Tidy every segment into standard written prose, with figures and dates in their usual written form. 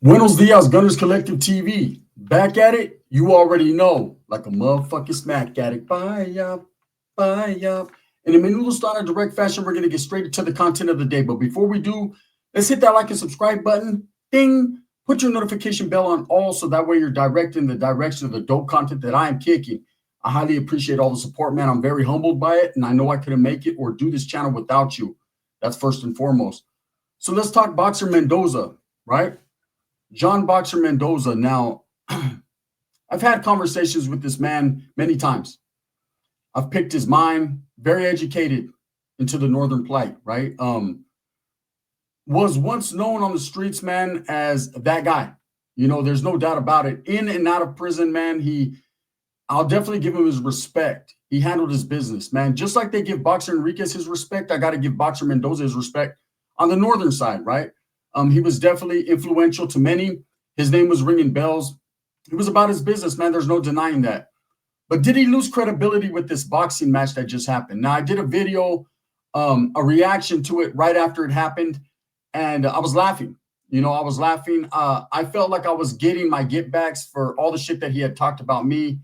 Buenos dias, Gunners Collective TV. Back at it, you already know, like a motherfucking smack addict. Bye up, bye up. In a Menudo style of direct fashion, we're going to get straight to the content of the day. But before we do, let's hit that like and subscribe button. Ding. Put your notification bell on all so that way you're direct in the direction of the dope content that I am kicking. I highly appreciate all the support, man. I'm very humbled by it, and I know I couldn't make it or do this channel without you. That's first and foremost. So let's talk Boxer Mendoza, right? John Boxer Mendoza. Now, I've had conversations with this man many times. I've picked his mind, very educated into the Northern plight, right? Was once known on the streets, man, as that guy. You know, there's no doubt about it. In and out of prison, man, I'll definitely give him his respect. He handled his business, man. Just like they give Boxer Enriquez his respect, I got to give Boxer Mendoza his respect on the Northern side, right? He was definitely influential to many. His name was ringing bells. He was about his business, man. There's no denying that. But did he lose credibility with this boxing match that just happened? Now, I did a video, a reaction to it right after it happened, and I was laughing. You know, I was laughing. I felt like I was getting my get backs for all the shit that he had talked about me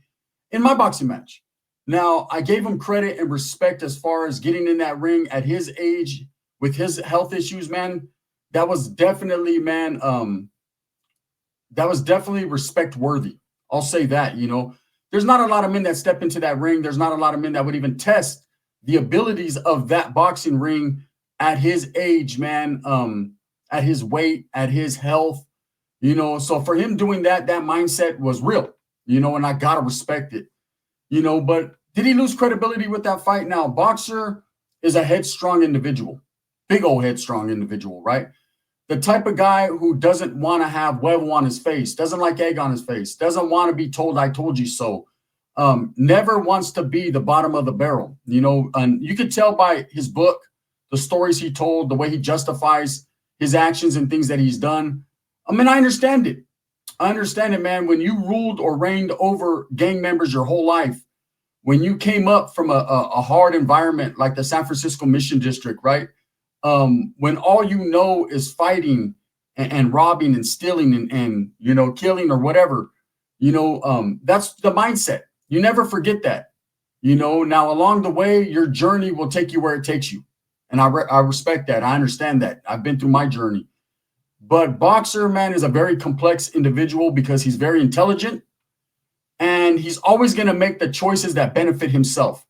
in my boxing match. Now, I gave him credit and respect as far as getting in that ring at his age with his health issues, man. That was definitely, man, that was definitely respect worthy. I'll say that, you know. There's not a lot of men that step into that ring. There's not a lot of men that would even test the abilities of that boxing ring at his age, man, at his weight, at his health, you know. So for him doing that, that mindset was real, you know, and I got to respect it, you know. But did he lose credibility with that fight? Now, Boxer is a headstrong individual, big old headstrong individual, right? The type of guy who doesn't want to have huevo on his face, doesn't like egg on his face, doesn't want to be told, I told you so, never wants to be the bottom of the barrel, you know. And you could tell by his book, the stories he told, the way he justifies his actions and things that he's done. I mean, I understand it. I understand it, man. When you ruled or reigned over gang members your whole life, when you came up from a hard environment like the San Francisco Mission District, right? When all you know is fighting and robbing and stealing and you know, killing or whatever, you know, that's the mindset. You never forget that, you know. Now, along the way, your journey will take you where it takes you. And I respect that. I understand that. I've been through my journey. But Boxer, man, is a very complex individual because he's very intelligent and he's always going to make the choices that benefit himself.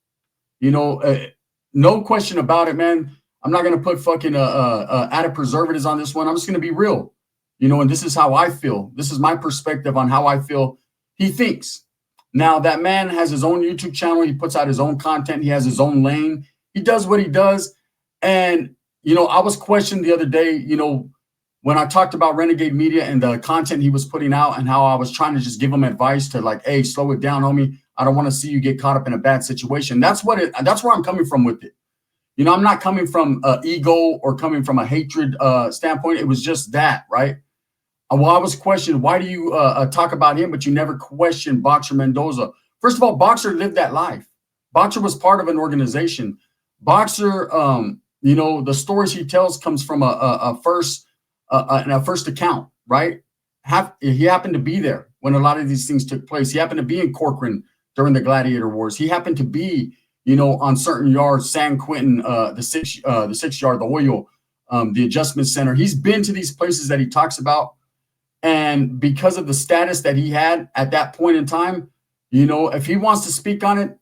You know, no question about it, man. I'm not going to put fucking added preservatives on this one. I'm just going to be real, you know, and this is how I feel. This is my perspective on how I feel he thinks. Now, that man has his own YouTube channel. He puts out his own content. He has his own lane. He does what he does. And, you know, I was questioned the other day, you know, when I talked about Renegade Media and the content he was putting out and how I was trying to just give him advice to like, hey, slow it down, homie. I don't want to see you get caught up in a bad situation. That's where I'm coming from with it. You know, I'm not coming from ego or coming from a hatred standpoint. It was just that, right? Well, I was questioned, why do you talk about him, but you never question Boxer Mendoza? First of all, Boxer lived that life. Boxer was part of an organization. Boxer, you know, the stories he tells comes from a first account, right? He happened to be there when a lot of these things took place. He happened to be in Corcoran during the Gladiator Wars. He happened to be, you know, on certain yards, San Quentin, the six yard, the Hoyo, the adjustment center. He's been to these places that he talks about. And because of the status that he had at that point in time, you know, if he wants to speak on it,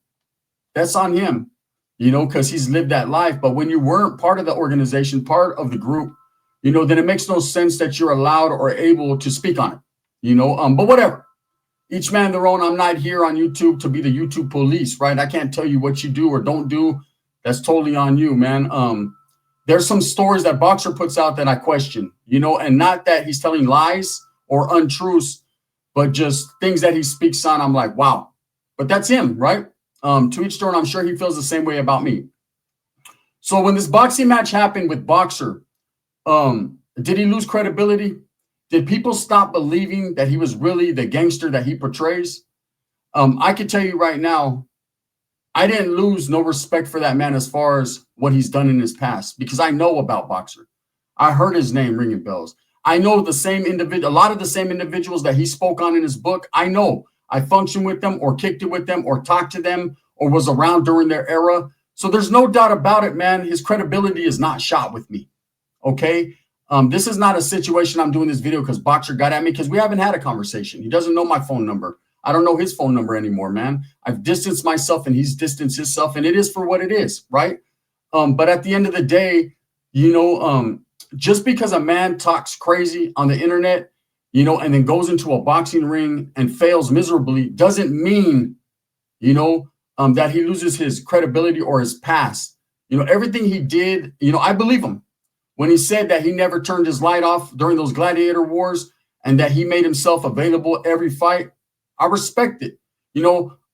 that's on him, you know, because he's lived that life. But when you weren't part of the organization, part of the group, you know, then it makes no sense that you're allowed or able to speak on it, you know, but whatever. Each man their own. I'm not here on YouTube to be the YouTube police, right? I can't tell you what you do or don't do. That's totally on you, man. There's some stories that Boxer puts out that I question, you know, and not that he's telling lies or untruths, but just things that he speaks on. I'm like, wow, but that's him, right? To each their own. I'm sure he feels the same way about me. So when this boxing match happened with Boxer, did he lose credibility? Did people stop believing that he was really the gangster that he portrays? I can tell you right now, I didn't lose no respect for that man as far as what he's done in his past because I know about Boxer. I heard his name ringing bells. I know the same individual, a lot of the same individuals that he spoke on in his book. I know I functioned with them or kicked it with them or talked to them or was around during their era. So there's no doubt about it, man. His credibility is not shot with me. Okay. This is not a situation I'm doing this video because Boxer got at me, because we haven't had a conversation. He doesn't know my phone number. I don't know his phone number anymore, man. I've distanced myself and he's distanced himself, and it is for what it is, right? But at the end of the day, just because a man talks crazy on the internet, and then goes into a boxing ring and fails miserably, doesn't mean, that he loses his credibility or his past. Everything he did, I believe him. When he said that he never turned his light off during those gladiator wars and that he made himself available every fight, I respect it.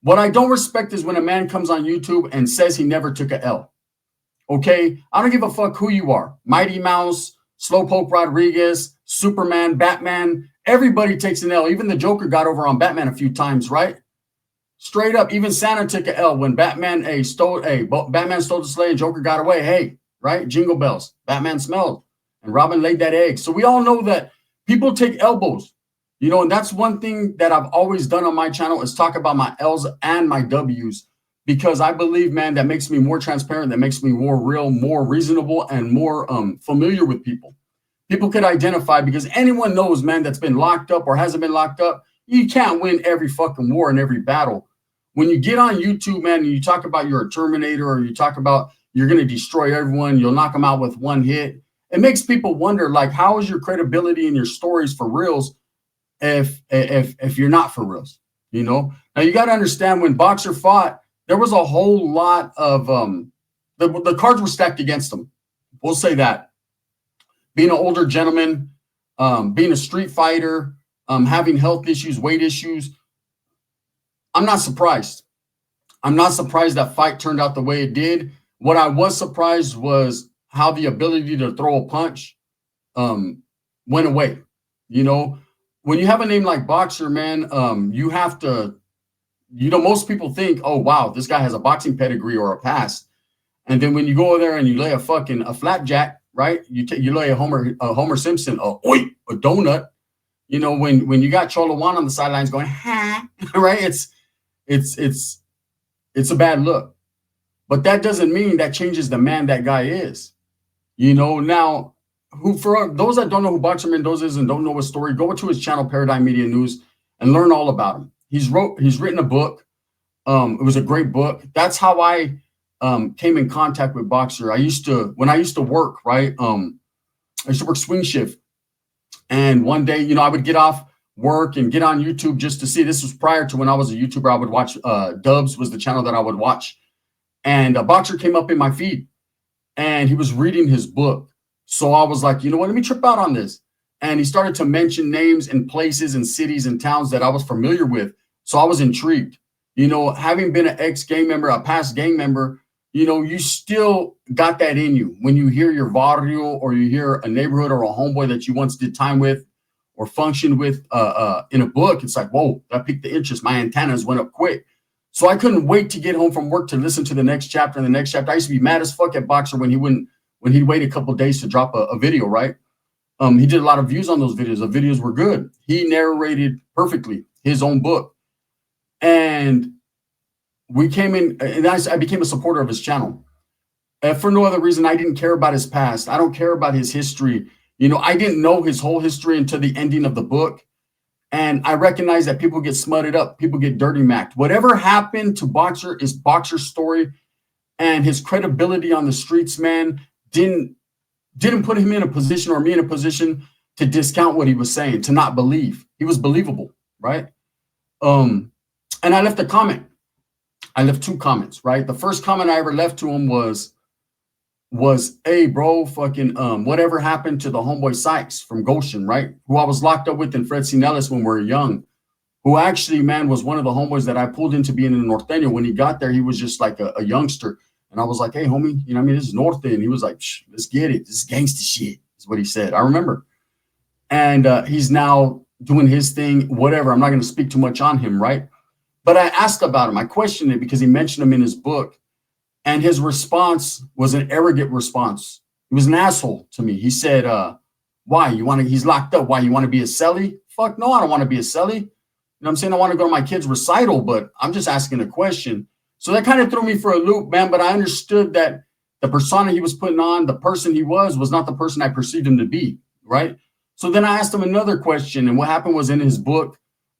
What I don't respect is when a man comes on YouTube and says he never took a L. Okay? I don't give a fuck who you are. Mighty Mouse, Slowpoke Rodriguez, Superman, Batman. Everybody takes an L. Even the Joker got over on Batman a few times, right? Straight up. Even Santa took an L when Batman stole the sleigh and Joker got away. Hey, right? Jingle bells. Batman smelled. And Robin laid that egg. So we all know that people take elbows. And that's one thing that I've always done on my channel is talk about my L's and my W's, because I believe, man, that makes me more transparent, that makes me more real, more reasonable, and more familiar with people. People could identify, because anyone knows, man, that's been locked up or hasn't been locked up, you can't win every fucking war and every battle. When you get on YouTube, man, and you talk about you're a Terminator, or you talk about you're going to destroy everyone, you'll knock them out with one hit, it makes people wonder, like, how is your credibility and your stories for reals if you're not for reals? Now you got to understand, when Boxer fought, there was a whole lot of the cards were stacked against him. We'll say that. Being an older gentleman, being a street fighter, having health issues, weight issues, I'm not surprised. I'm not surprised that fight turned out the way it did. What I was surprised was how the ability to throw a punch went away. When you have a name like Boxer, man, you have to, most people think, oh, wow, this guy has a boxing pedigree or a past. And then when you go there and you lay a flapjack, right? You lay a Homer Simpson, a donut. When you got Cholo Juan on the sidelines going, right? It's a bad look. But that doesn't mean that changes the man that guy is. Now, for those that don't know who Boxer Mendoza is and don't know his story, go to his channel, Paradigm Media News, and learn all about him. He's written a book. It was a great book. That's how I came in contact with Boxer. When I used to work, right? I used to work swing shift. And one day, I would get off work and get on YouTube just to see. This was prior to when I was a YouTuber. I would watch, Dubs was the channel that I would watch. And a Boxer came up in my feed and he was reading his book. So I was like, let me trip out on this. And he started to mention names and places and cities and towns that I was familiar with. So I was intrigued. Having been an ex-gang member, a past gang member, you still got that in you. When you hear your barrio or you hear a neighborhood or a homeboy that you once did time with or functioned with in a book, it's like, whoa, that piqued the interest. My antennas went up quick. So I couldn't wait to get home from work to listen to the next chapter and the next chapter. I used to be mad as fuck at Boxer when he'd wait a couple of days to drop a video, right? He did a lot of views on those videos. The videos were good. He narrated perfectly his own book. And we came in, and I became a supporter of his channel. For no other reason, I didn't care about his past. I don't care about his history. I didn't know his whole history until the ending of the book. And I recognize that people get smutted up. People get dirty macked. Whatever happened to Boxer is Boxer's story. And his credibility on the streets, man, didn't put him in a position or me in a position to discount what he was saying, to not believe. He was believable, right? And I left a comment. I left 2 comments, right? The first comment I ever left to him was, hey, bro, fucking, whatever happened to the homeboy Sykes from Goshen, right? Who I was locked up with in Fred C. Nellis when we were young, who actually, man, was one of the homeboys that I pulled into being in the Norteño. When he got there, he was just like a youngster. And I was like, hey, homie, this is Norte. And he was like, let's get it. This is gangster shit, is what he said. I remember. And he's now doing his thing, whatever. I'm not going to speak too much on him, right? But I asked about him. I questioned it because he mentioned him in his book. And his response was an arrogant response. He was an asshole to me. He said, Why? He's locked up. Why? You want to be a celly? Fuck no, I don't want to be a celly. You know what I'm saying? I want to go to my kid's recital, but I'm just asking a question. So that kind of threw me for a loop, man. But I understood that the persona he was putting on, the person he was not the person I perceived him to be, right? So then I asked him another question, and what happened was in his book,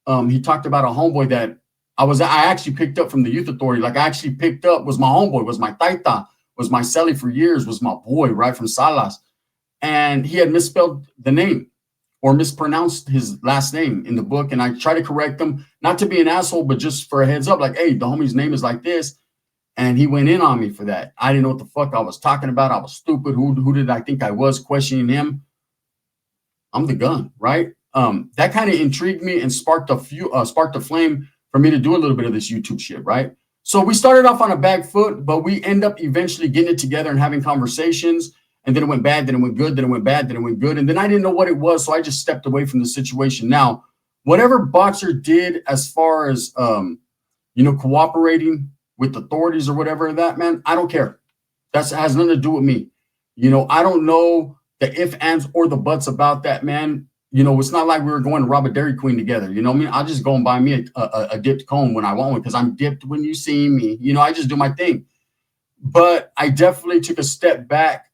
he talked about a homeboy that I actually picked up from the youth authority. Like I actually picked up, was my homeboy, was my taita, was my celly for years, was my boy, right, from Salas. And he had misspelled the name or mispronounced his last name in the book. And I tried to correct him, not to be an asshole, but just for a heads up, like, hey, the homie's name is like this. And he went in on me for that. I didn't know what the fuck I was talking about. I was stupid. Who did I think I was, questioning him? I'm the gun, right? That kind of intrigued me and sparked a flame for me to do a little bit of this YouTube shit, right? So we started off on a back foot, but we end up eventually getting it together and having conversations. And then it went bad, then it went good, then it went bad, then it went good. And then I didn't know what it was, so I just stepped away from the situation. Now, whatever Boxer did as far as, cooperating with authorities or whatever that, man, I don't care. That has nothing to do with me. I don't know the if, ands, or the buts about that, man. It's not like we were going to rob a Dairy Queen together. You know what I mean? I'll just go and buy me a dipped cone when I want one because I'm dipped when you see me. I just do my thing. But I definitely took a step back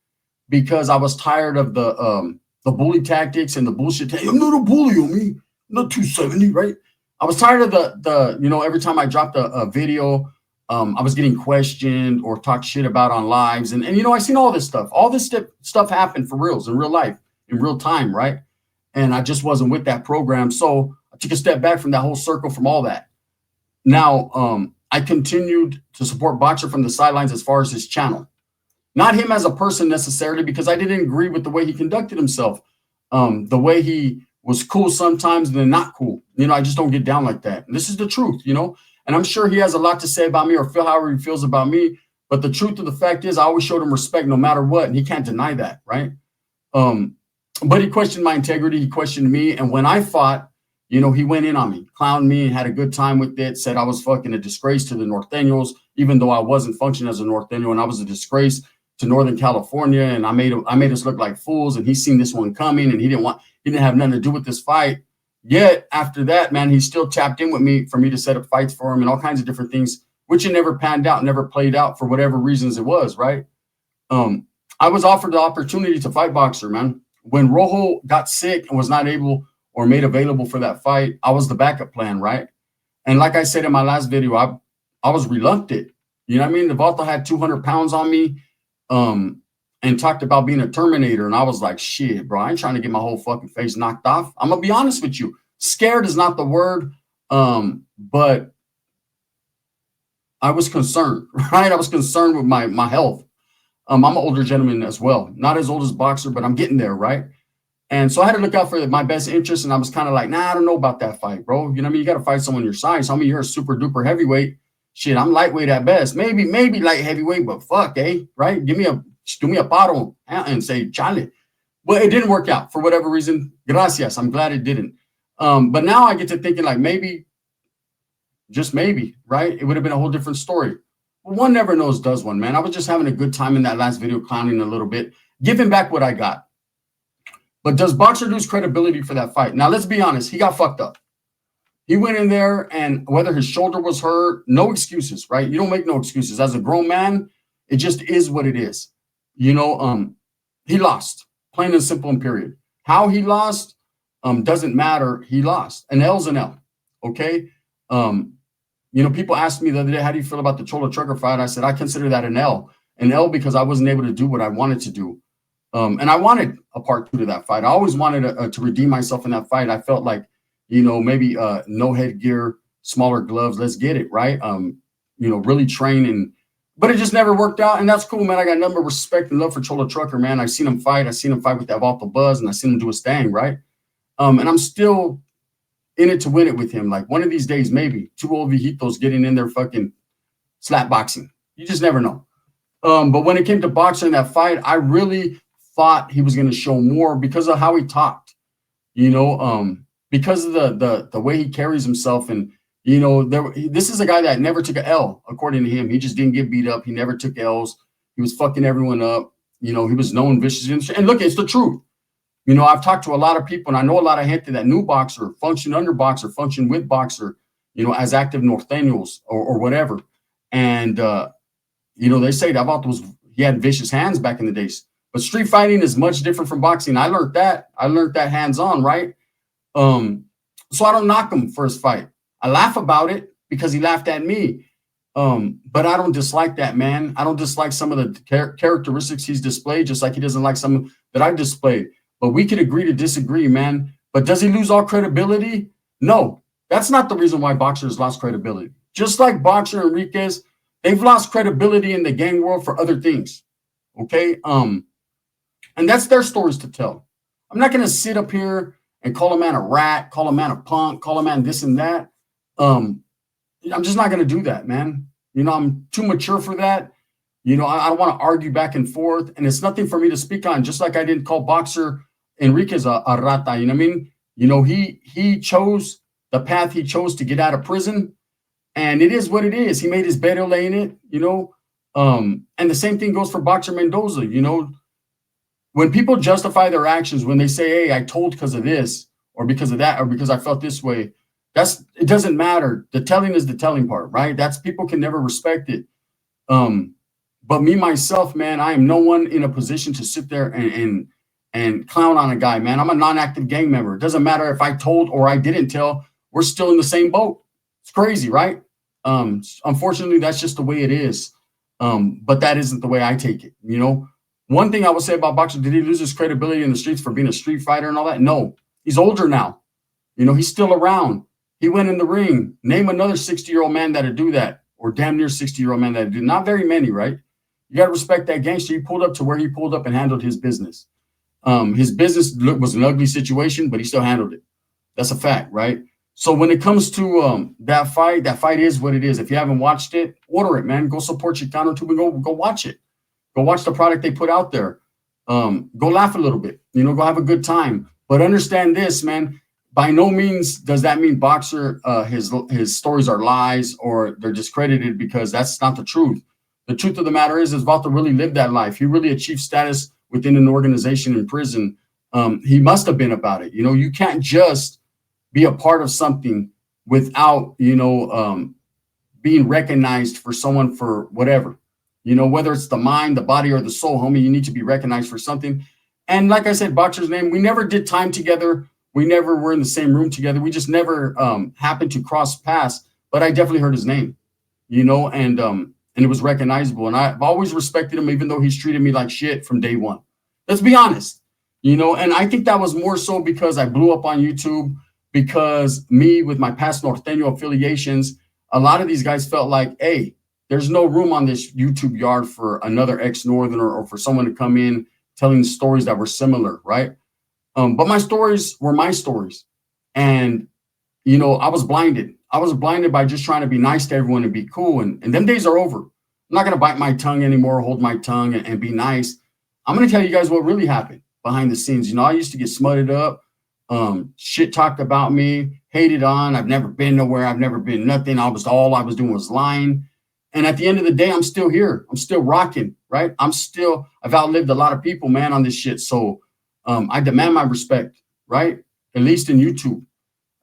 because I was tired of the bully tactics and the bullshit. I'm not a bully, on me. I'm not 270, right? I was tired of the every time I dropped a video, I was getting questioned or talked shit about on lives. And I seen all this stuff. All this stuff happened for reals in real life, in real time, right? And I just wasn't with that program. So I took a step back from that whole circle, from all that. Now, I continued to support Boxer from the sidelines as far as his channel. Not him as a person necessarily, because I didn't agree with the way he conducted himself. The way he was cool sometimes and then not cool. I just don't get down like that. And this is the truth, And I'm sure he has a lot to say about me or feel however he feels about me. But the truth of the fact is I always showed him respect no matter what. And he can't deny that, right? But he questioned my integrity. He questioned me. And when I fought, he went in on me, clowned me, and had a good time with it, said I was fucking a disgrace to the Norteños, even though I wasn't functioning as a Norteño, and I was a disgrace to Northern California, and I made us look like fools, and he seen this one coming, and he didn't have nothing to do with this fight. Yet after that, man, he still tapped in with me for me to set up fights for him and all kinds of different things, which it never panned out, never played out for whatever reasons it was, right? I was offered the opportunity to fight Boxer, man. When Rojo got sick and was not able or made available for that fight, I was the backup plan, right? And like I said in my last video, I was reluctant. You know what I mean? Vato had 200 pounds on me, and talked about being a Terminator. And I was like, shit, bro, I ain't trying to get my whole fucking face knocked off. I'm going to be honest with you. Scared is not the word, but I was concerned, right? I was concerned with my health. I'm an older gentleman as well. Not as old as Boxer, but I'm getting there, right? And so I had to look out for my best interest. And I was kind of like, nah, I don't know about that fight, bro. You know what I mean? You got to fight someone your size. I mean, you're a super duper heavyweight. Shit, I'm lightweight at best. Maybe light heavyweight, but fuck, right? Do me a bottle and say, chale. Well, it didn't work out for whatever reason. Gracias. I'm glad it didn't. But now I get to thinking like maybe, just maybe, right? It would have been a whole different story. Well, one never knows, does one, man? I was just having a good time in that last video, clowning a little bit, giving back what I got. But does Boxer lose credibility for that fight? Now, let's be honest. He got fucked up. He went in there, and whether his shoulder was hurt, no excuses, right? You don't make no excuses. As a grown man, it just is what it is. He lost, plain and simple and period. How he lost doesn't matter. He lost. An L's an L, okay? People asked me the other day, how do you feel about the Cholo Trucker fight? I said, I consider that an L. An L because I wasn't able to do what I wanted to do. And I wanted a part 2 to that fight. I always wanted to redeem myself in that fight. I felt like, maybe no headgear, smaller gloves. Let's get it, right? Really train. But it just never worked out. And that's cool, man. I got a number of respect and love for Cholo Trucker, man. I seen him fight. I seen him fight with that Vato Buzz, and I seen him do his thing, right? And I'm still in it to win it with him. Like one of these days, maybe 2 old viejitos getting in there fucking slap boxing. You just never know. But when it came to Boxer in that fight, I really thought he was going to show more because of how he talked, because of the way he carries himself. And, this is a guy that never took an L, according to him. He just didn't get beat up. He never took L's. He was fucking everyone up. He was known vicious. And look, it's the truth. You know, I've talked to a lot of people, and I know a lot of gente that knew boxer, function under boxer, function with boxer, you know, as active norteños or whatever. And you know, they say that about those, he had vicious hands back in the days. But street fighting is much different from boxing. I learned that. I learned that hands-on, right? So I don't knock him for his fight. I laugh about it because he laughed at me. But I don't dislike that, man. I don't dislike some of the characteristics he's displayed, just like he doesn't like some that I've displayed. But we could agree to disagree, man. But does he lose all credibility? No. That's not the reason why boxers lost credibility. Just like Boxer Enriquez, they've lost credibility in the gang world for other things. Okay? And that's their stories to tell. I'm not going to sit up here and call a man a rat, call a man a punk, call a man this and that. I'm just not going to do that, man. You know, I'm too mature for that. You know, I don't want to argue back and forth, and it's nothing for me to speak on, just like I didn't call Boxer Enriquez a rata, you know what I mean? You know, he chose the path he chose to get out of prison, and it is what it is. He made his bed laying it, you know. And the same thing goes for Boxer Mendoza, you know. When people justify their actions, when they say, hey, I told because of this, or because of that, or because I felt this way, it doesn't matter. The telling is the telling part, right? That's, people can never respect it. But me, myself, man, I am no one in a position to sit there and clown on a guy, man. I'm a non-active gang member. It doesn't matter if I told or I didn't tell. We're still in the same boat. It's crazy, right? Unfortunately, that's just the way it is. But that isn't the way I take it, you know? One thing I would say about Boxer, did he lose his credibility in the streets for being a street fighter and all that? No. He's older now. You know, he's still around. He went in the ring. Name another 60-year-old man that'd do that, or damn near 60-year-old man that'd do. Not very many, right? You got to respect that gangster. He pulled up to where he pulled up and handled his business. His business was an ugly situation, but he still handled it. That's a fact, right? So when it comes to that fight is what it is. If you haven't watched it, order it, man. Go support Chicano Tube and go watch it. Go watch the product they put out there. Go laugh a little bit. You know, go have a good time. But understand this, man. By no means does that mean Boxer, his stories are lies or they're discredited, because that's not the truth. The truth of the matter is Valter really lived that life. He really achieved status within an organization in prison. He must have been about it. You know, you can't just be a part of something without, you know, being recognized for someone for whatever. You know, whether it's the mind, the body, or the soul, homie, you need to be recognized for something. And like I said, Boxer's name, we never did time together. We never were in the same room together. We just never happened to cross paths. But I definitely heard his name, you know, and it was recognizable. And I've always respected him, even though he's treated me like shit from day one. Let's be honest, you know, and I think that was more so because I blew up on YouTube, because me, with my past Norteño affiliations, a lot of these guys felt like, hey, there's no room on this YouTube yard for another ex-Northerner or for someone to come in telling stories that were similar, right? But my stories were my stories. And, you know, I was blinded. I was blinded by just trying to be nice to everyone and be cool. And them days are over. I'm not going to bite my tongue anymore, hold my tongue and be nice. I'm going to tell you guys what really happened behind the scenes. You know, I used to get smutted up, shit talked about me, hated on. I've never been nowhere. I've never been nothing. All I was doing was lying. And at the end of the day, I'm still here. I'm still rocking, right? I've outlived a lot of people, man, on this shit. So I demand my respect, right? At least in YouTube.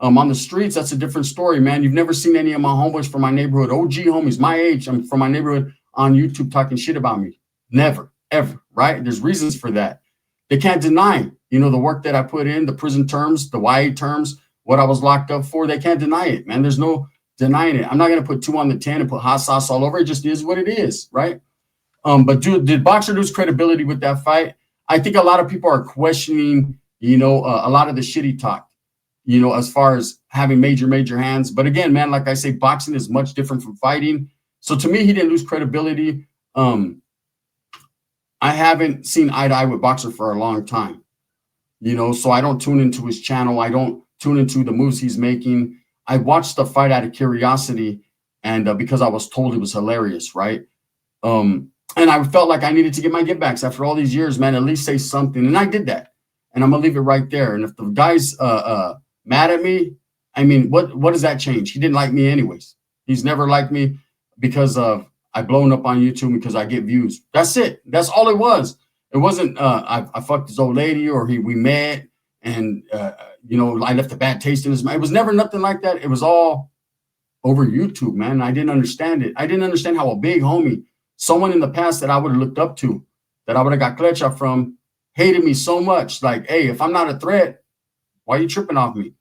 On the streets, that's a different story, man. You've never seen any of my homeboys from my neighborhood, OG homies, my age, I'm from my neighborhood, on YouTube talking shit about me. Never, ever, right? There's reasons for that. They can't deny, you know, the work that I put in, the prison terms, the YA terms, what I was locked up for. They can't deny it, man. There's no denying it. I'm not going to put 2 on the 10 and put hot sauce all over. It just is what it is, right? But did Boxer lose credibility with that fight? I think a lot of people are questioning, you know, a lot of the shit he talked, you know, as far as having major hands. But again, man, like I say, boxing is much different from fighting. So to me, he didn't lose credibility. I haven't seen eye to eye with Boxer for a long time, you know, so I don't tune into his channel. I don't tune into the moves he's making. I watched the fight out of curiosity and because I was told it was hilarious, right? And I felt like I needed to get my get backs after all these years, man, at least say something. And I did that. And I'm going to leave it right there. And if the guy's mad at me, I mean, what does that change? He didn't like me anyways. He's never liked me because of I blown up on YouTube because I get views. That's it. That's all it was. It wasn't I fucked this old lady or we met and I left a bad taste in his mouth. It was never nothing like that. It was all over YouTube, man. I didn't understand it. I didn't understand how a big homie, someone in the past that I would have looked up to, that I would have got klecha from, hated me so much. Like, hey, if I'm not a threat, why are you tripping off me?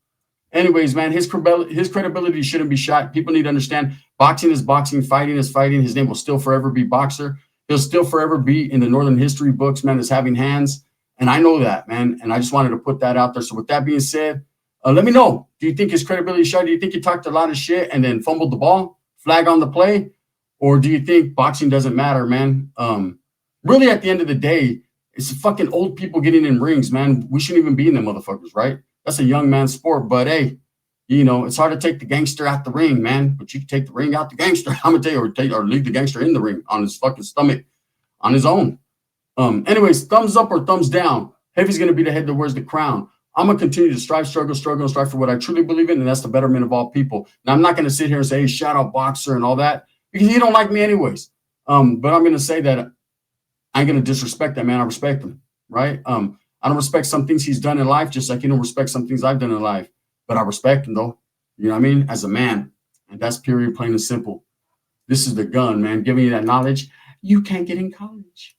Anyways, man, his credibility shouldn't be shot. People need to understand boxing is boxing, fighting is fighting. His name will still forever be Boxer. He'll still forever be in the Northern history books, man, as having hands. And I know that, man. And I just wanted to put that out there. So with that being said, let me know. Do you think his credibility shot? Do you think he talked a lot of shit and then fumbled the ball, flag on the play? Or do you think boxing doesn't matter, man? Really, at the end of the day, it's fucking old people getting in rings, man. We shouldn't even be in them motherfuckers, right? That's a young man's sport. But hey, it's hard to take the gangster out the ring, man. But you can take the ring out the gangster. I'm gonna tell you, or leave the gangster in the ring on his fucking stomach on his own. Anyways, thumbs up or thumbs down. Heavy's gonna be the head that wears the crown. I'm gonna continue to strive, struggle, and strive for what I truly believe in, and that's the betterment of all people. Now, I'm not gonna sit here and say, hey, shout out Boxer and all that, because he don't like me anyways. But I'm gonna say that I ain't gonna disrespect that man. I respect him, right? I don't respect some things he's done in life, just like you don't respect some things I've done in life. But I respect him, though. You know what I mean? As a man. And that's period, plain and simple. This is the gun, man. Giving you that knowledge you can't get in college.